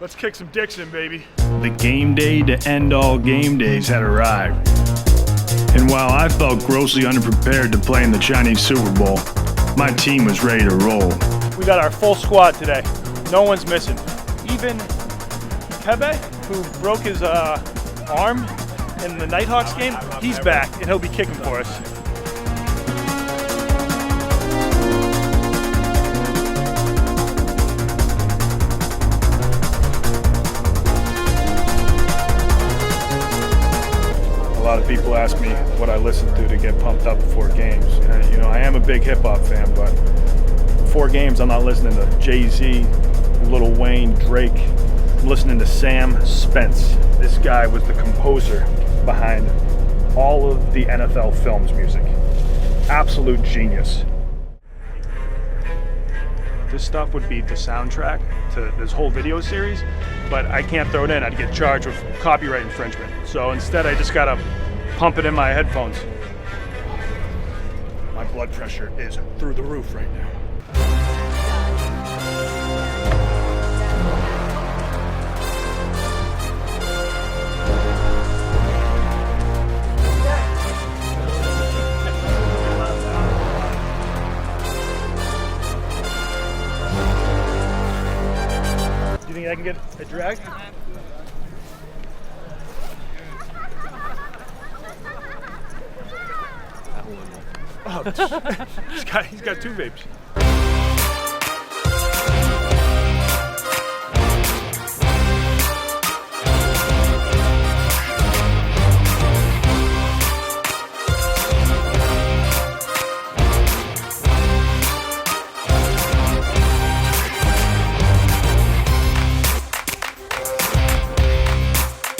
Let's kick some dicks in, baby. The game day to end all game days had arrived. And while I felt grossly underprepared to play in the Chinese Super Bowl, my team was ready to roll. We got our full squad today. No one's missing. Even Kebe, who broke his arm in the Nighthawks game, he's back and he'll be kicking for us. A lot of people ask me what I listen to get pumped up before games. And, you know, I am a big hip hop fan, but before games, I'm not listening to Jay-Z, Lil Wayne, Drake. I'm listening to Sam Spence. This guy was the composer behind all of the NFL Films music. Absolute genius. This stuff would be the soundtrack to this whole video series, but I can't throw it in. I'd get charged with copyright infringement. So instead, I just gotta pump it in my headphones. My blood pressure is through the roof right now. Do you think I can get a drag? Oh, he's got two vapes.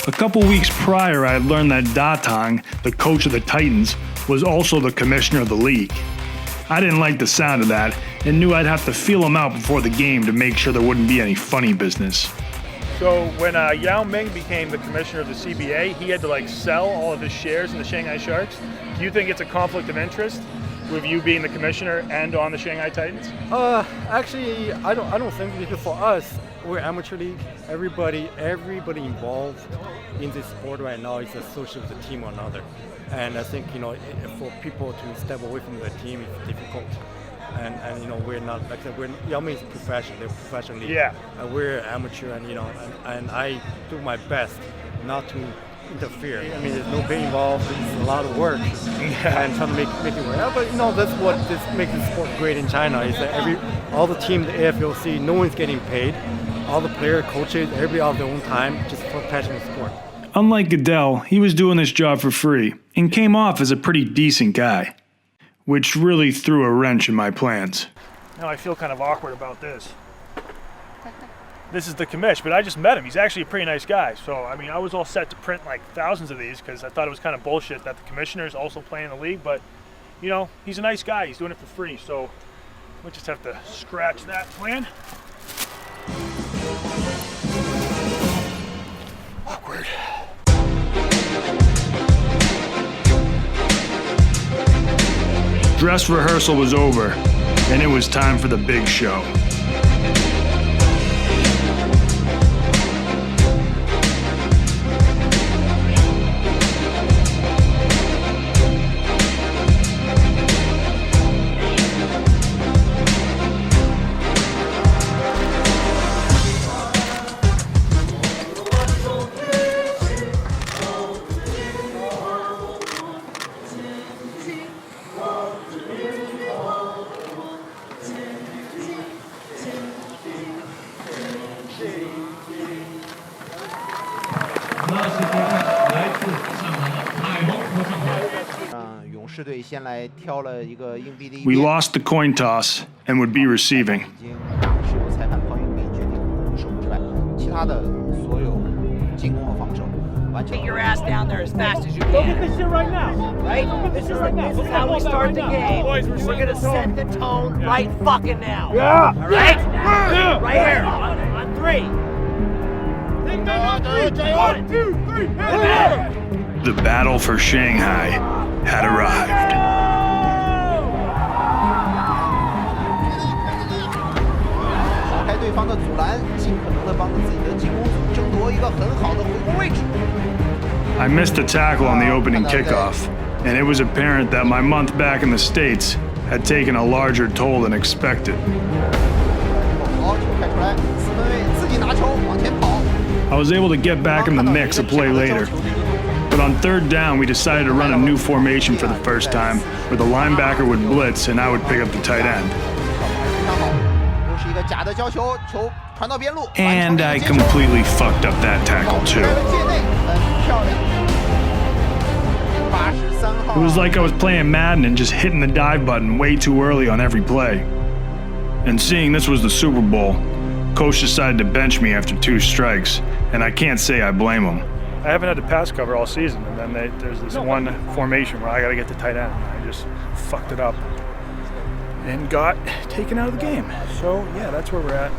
A couple weeks prior, I had learned that Datang, the coach of the Titans, was also the commissioner of the league. I didn't like the sound of that and knew I'd have to feel him out before the game to make sure there wouldn't be any funny business. So when Yao Ming became the commissioner of the CBA, he had to sell all of his shares in the Shanghai Sharks. Do you think it's a conflict of interest with you being the commissioner and on the Shanghai Titans? Actually, I don't think, because for us, we're amateur league. Everybody involved in this sport right now is associated with the team or another. And I think, for people to step away from the team is difficult. And we're not, like I said, Yao Ming is professional, they're professional league. Yeah. And we're amateur, and I do my best not to interfere. I mean, there's no pay involved, it's a lot of work. And trying to make it work. But that's what makes the sport great in China, is that all the team, the AFLC, no one's getting paid. All the players, coaches, everybody out of their own time, just for passion of sport. Unlike Goodell, he was doing this job for free and came off as a pretty decent guy, which really threw a wrench in my plans. Now I feel kind of awkward about this. This is the commish, but I just met him. He's actually a pretty nice guy. So, I mean, I was all set to print thousands of these because I thought it was kind of bullshit that the commissioner is also playing the league. But, he's a nice guy. He's doing it for free. So we just have to scratch that plan. Awkward. Dress rehearsal was over, and it was time for the big show. We lost the coin toss and would be receiving. Get your ass down there as fast as you can. Go get this shit right now. Right? This is how we start the game. We're gonna set the tone right fucking now. Yeah. All right? Yeah. Right here. On three. 1, 2, 3, The battle for Shanghai had arrived. 对方的阻拦，尽可能的帮助自己的进 missed a tackle on the opening kickoff, and it was apparent that my month back in the States had taken a larger toll than expected. I was able to get back in the mix a play later, but on third down we decided to run a new formation for the first time, where the linebacker would blitz and I would pick up the tight end. And I completely fucked up that tackle too. It was like I was playing Madden and just hitting the dive button way too early on every play. And seeing this was the Super Bowl, Coach decided to bench me after 2 strikes, and I can't say I blame him. I haven't had to pass cover all season, and then there's this one formation where I got to get the tight end. I just fucked it up and got taken out of the game. So yeah, that's where we're at.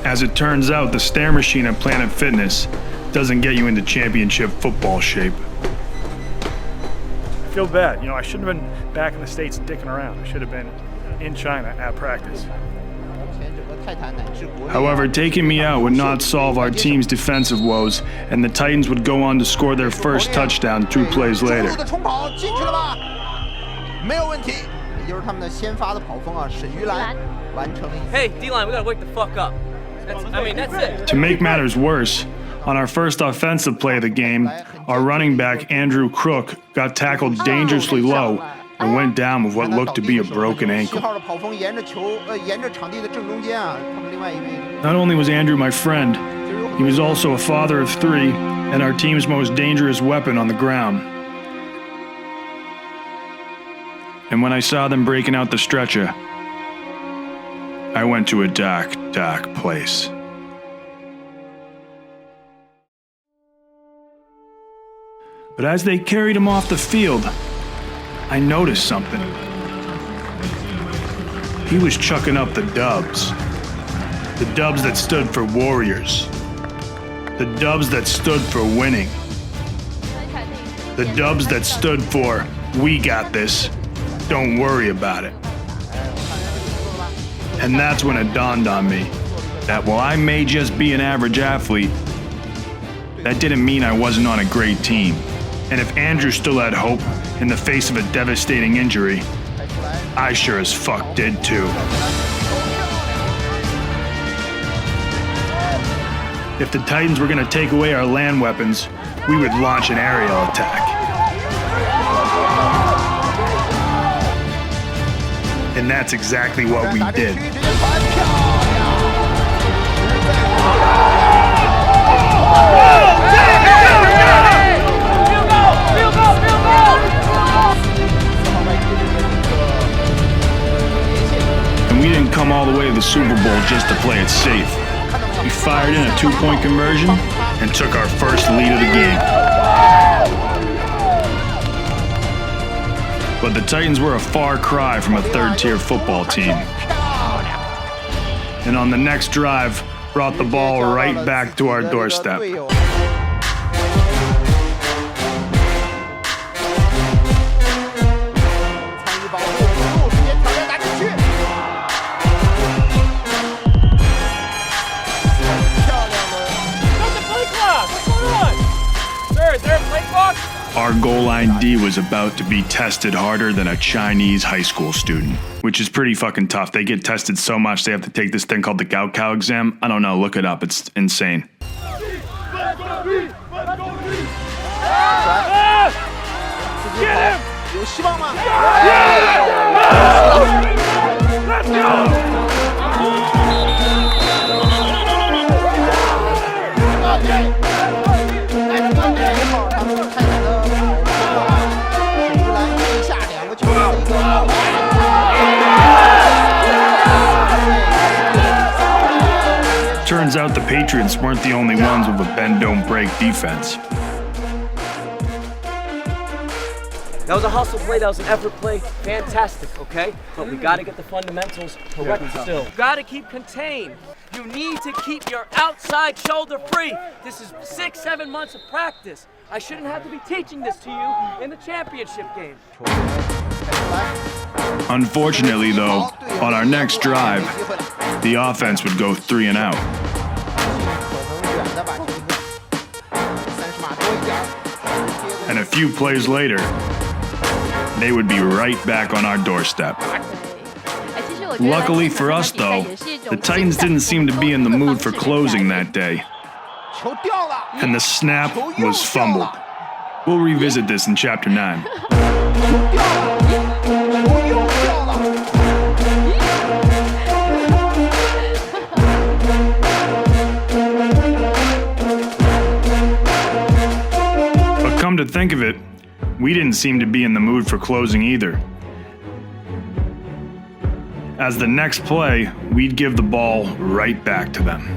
As it turns out, the stair machine at Planet Fitness doesn't get you into championship football shape. I feel bad. I shouldn't have been back in the States dicking around. I should have been in China at practice. However, taking me out would not solve our team's defensive woes, and the Titans would go on to score their first touchdown 2 plays later. Hey, D-line, we gotta wake the fuck up. That's it. To make matters worse, on our first offensive play of the game, our running back, Andrew Crook, got tackled dangerously low and went down with what looked to be a broken ankle. Not only was Andrew my friend, he was also a father of 3 and our team's most dangerous weapon on the ground. And when I saw them breaking out the stretcher, I went to a dark, dark place. But as they carried him off the field, I noticed something. He was chucking up the dubs. The dubs that stood for warriors. The dubs that stood for winning. The dubs that stood for, we got this, don't worry about it. And that's when it dawned on me that while I may just be an average athlete, that didn't mean I wasn't on a great team. And if Andrew still had hope in the face of a devastating injury, I sure as fuck did too. If the Titans were gonna take away our land weapons, we would launch an aerial attack. And that's exactly what we did. And we didn't come all the way to the Super Bowl just to play it safe. We fired in a 2-point conversion and took our first lead of the game. But the Titans were a far cry from a third-tier football team. And on the next drive, brought the ball right back to our doorstep. Our goal line D was about to be tested harder than a Chinese high school student, which is pretty fucking tough. They get tested so much they have to take this thing called the Gaokao exam. I don't know, look it up, it's insane. Get him! Let's go! Turns out the Patriots weren't the only ones with a bend-don't-break defense. That was a hustle play, that was an effort play. Fantastic, okay? But we gotta get the fundamentals correct still. You gotta keep contained. You need to keep your outside shoulder free. This is 6-7 months of practice. I shouldn't have to be teaching this to you in the championship game. Unfortunately, though, on our next drive, the offense would go 3 and out. And a few plays later, they would be right back on our doorstep. Luckily for us, though, the Titans didn't seem to be in the mood for closing that day. And the snap was fumbled. We'll revisit this in Chapter 9. But come to think of it, we didn't seem to be in the mood for closing either. As the next play, we'd give the ball right back to them.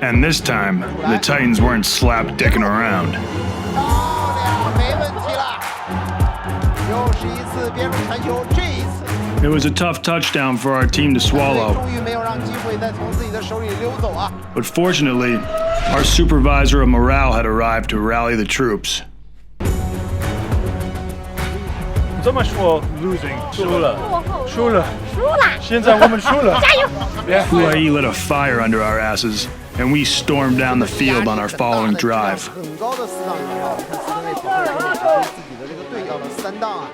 And this time, the Titans weren't slap-dicking around. It was a tough touchdown for our team to swallow. But fortunately, our supervisor of morale had arrived to rally the troops. 这么说 losing 输了，现在我们输了，加油！ Huai lit a fire under our asses, and we stormed down the field on our following drive. 很高的4档啊，看斯登内跑后指挥自己的这个队要的3档啊，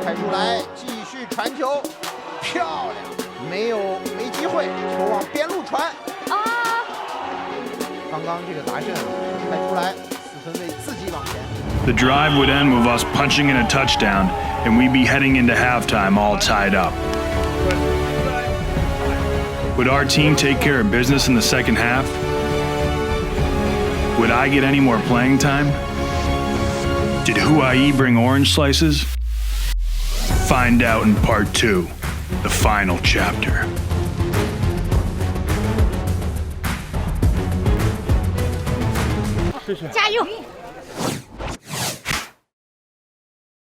开出来继续传球，漂亮，没机会，球往边路传啊！刚刚这个达阵开出来，斯登内自己往前。 The drive would end with us punching in a touchdown, and we'd be heading into halftime all tied up. Would our team take care of business in the second half? Would I get any more playing time? Did Huai bring orange slices? Find out in part 2, the final chapter. 谢谢。加油！